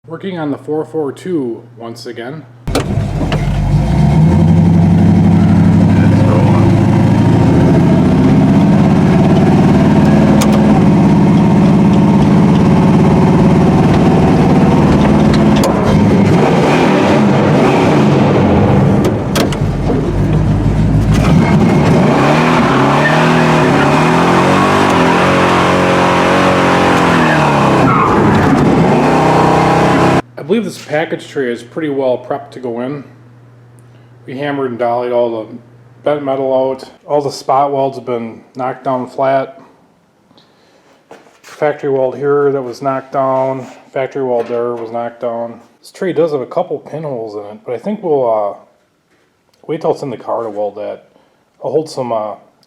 Working on the 442 once again. I believe this package tray is pretty well prepped to go in. We hammered and dollied all the bent metal out. All the spot welds have been knocked down flat. Factory weld here that was knocked down. Factory weld there was knocked down. This tray does have a couple pinholes in it, but I think we'll wait till it's in the car to weld that. I'll hold some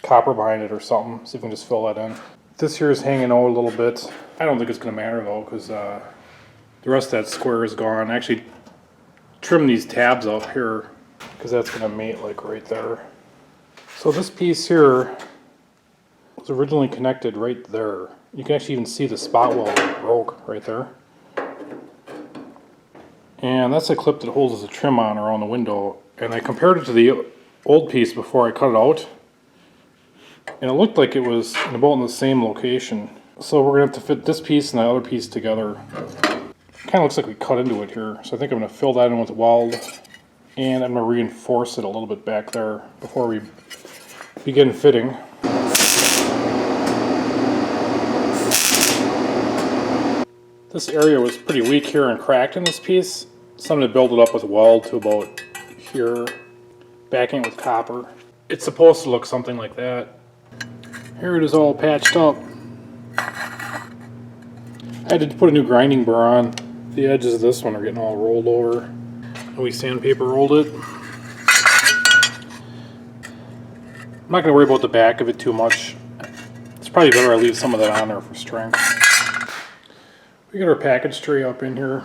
copper behind it or something, see if we can just fill that in. This here is hanging out a little bit. I don't think it's going to matter though, because the rest of that square is gone. I actually trim these tabs up here because that's going to mate like right there. So this piece here was originally connected right there. You can actually even see the spot weld broke right there. And that's a clip that holds the trim on around the window. And I compared it to the old piece before I cut it out. And it looked like it was about in the same location. So we're going to have to fit this piece and the other piece together. Kind of looks like we cut into it here, so I think I'm going to fill that in with weld, and I'm going to reinforce it a little bit back there before we begin fitting. This area was pretty weak here and cracked in this piece, so I'm going to build it up with weld to about here, backing it with copper. It's supposed to look something like that. Here it is all patched up. I had to put a new grinding burr on. The edges of this one are getting all rolled over. And we sandpaper rolled it. I'm not going to worry about the back of it too much. It's probably better I leave some of that on there for strength. We got our package tray up in here.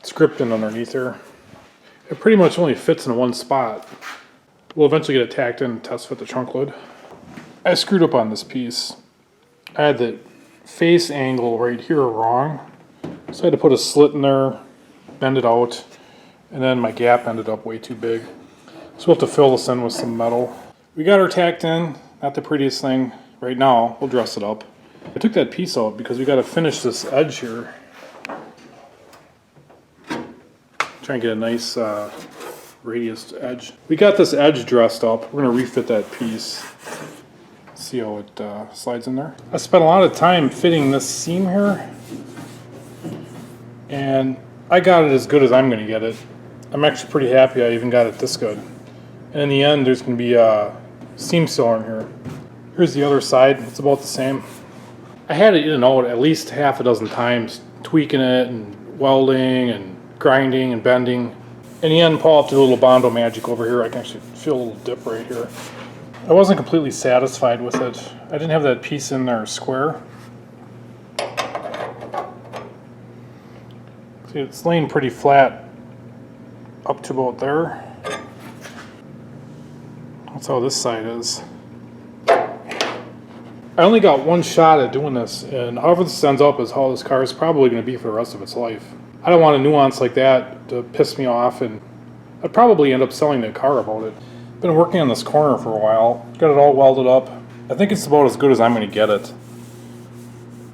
It's gripped in underneath here. It pretty much only fits in one spot. We'll eventually get it tacked in and test fit the trunk lid. I screwed up on this piece. I had the face angle right here wrong, so I had to put a slit in there, bend it out, and then my gap ended up way too big. So we'll have to fill this in with some metal. We got her tacked in, not the prettiest thing. Right now, we'll dress it up. I took that piece out because we got to finish this edge here. Try and get a nice radius edge. We got this edge dressed up. We're going to refit that piece. See how it slides in there. I spent a lot of time fitting this seam here, and I got it as good as I'm going to get it. I'm actually pretty happy I even got it this good. And in the end, there's going to be a seam sealer in here. Here's the other side. It's about the same. I had it in and out at least half a dozen times, tweaking it and welding and grinding and bending. In the end, Paul did a little Bondo magic over here. I can actually feel a little dip right here. I wasn't completely satisfied with it. I didn't have that piece in there square. See, it's laying pretty flat up to about there. That's how this side is. I only got one shot at doing this, and however this ends up is how this car is probably going to be for the rest of its life. I don't want a nuance like that to piss me off, and I'd probably end up selling the car about it. Been working on this corner for a while, got it all welded up. I think it's about as good as I'm going to get it.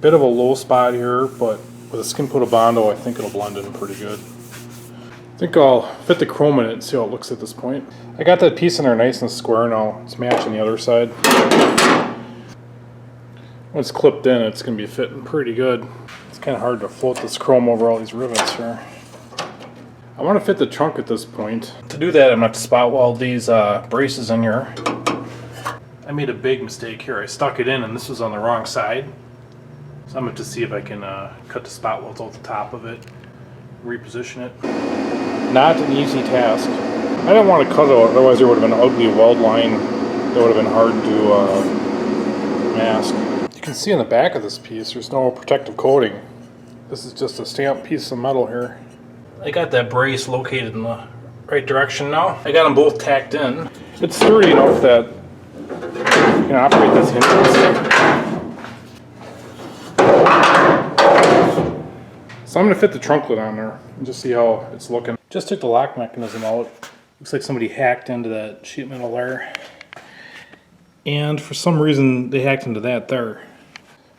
Bit of a low spot here, but with a skin coat of Bondo, I think it'll blend in pretty good. I think I'll fit the chrome in it and see how it looks at this point. I got that piece in there nice and square now. It's matching the other side. When it's clipped in, it's going to be fitting pretty good. It's kind of hard to float this chrome over all these rivets here. I want to fit the trunk at this point. To do that, I'm going to have to spot weld these braces in here. I made a big mistake here. I stuck it in and this was on the wrong side. So I'm going to see if I can cut the spot welds off the top of it, reposition it. Not an easy task. I didn't want to cut it out, otherwise there would have been an ugly weld line that would have been hard to mask. You can see in the back of this piece there's no protective coating. This is just a stamped piece of metal here. I got that brace located in the right direction now. I got them both tacked in. It's sturdy enough that you can operate this hinge. So I'm going to fit the trunk lid on there and just see how it's looking. Just took the lock mechanism out. Looks like somebody hacked into that sheet metal there. And for some reason they hacked into that there.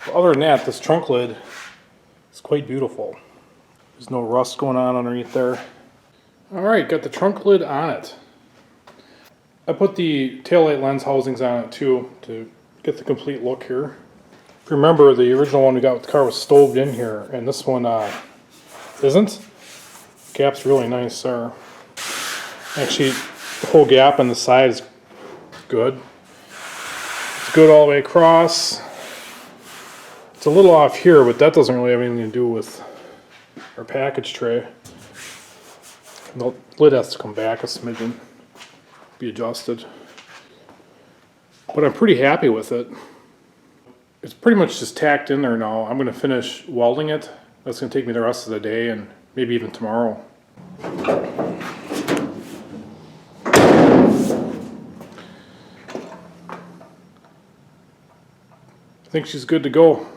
But other than that, this trunk lid is quite beautiful. There's no rust going on underneath there. Alright, got the trunk lid on it. I put the taillight lens housings on it too to get the complete look here. If you remember, the original one we got with the car was stoved in here, and this one isn't. Gap's really nice there. Actually, the whole gap on the side is good. It's good all the way across. It's a little off here, but that doesn't really have anything to do with our package tray. The lid has to come back a smidgen, be adjusted. But I'm pretty happy with it. It's pretty much just tacked in there now. I'm going to finish welding it. That's going to take me the rest of the day and maybe even tomorrow. I think she's good to go.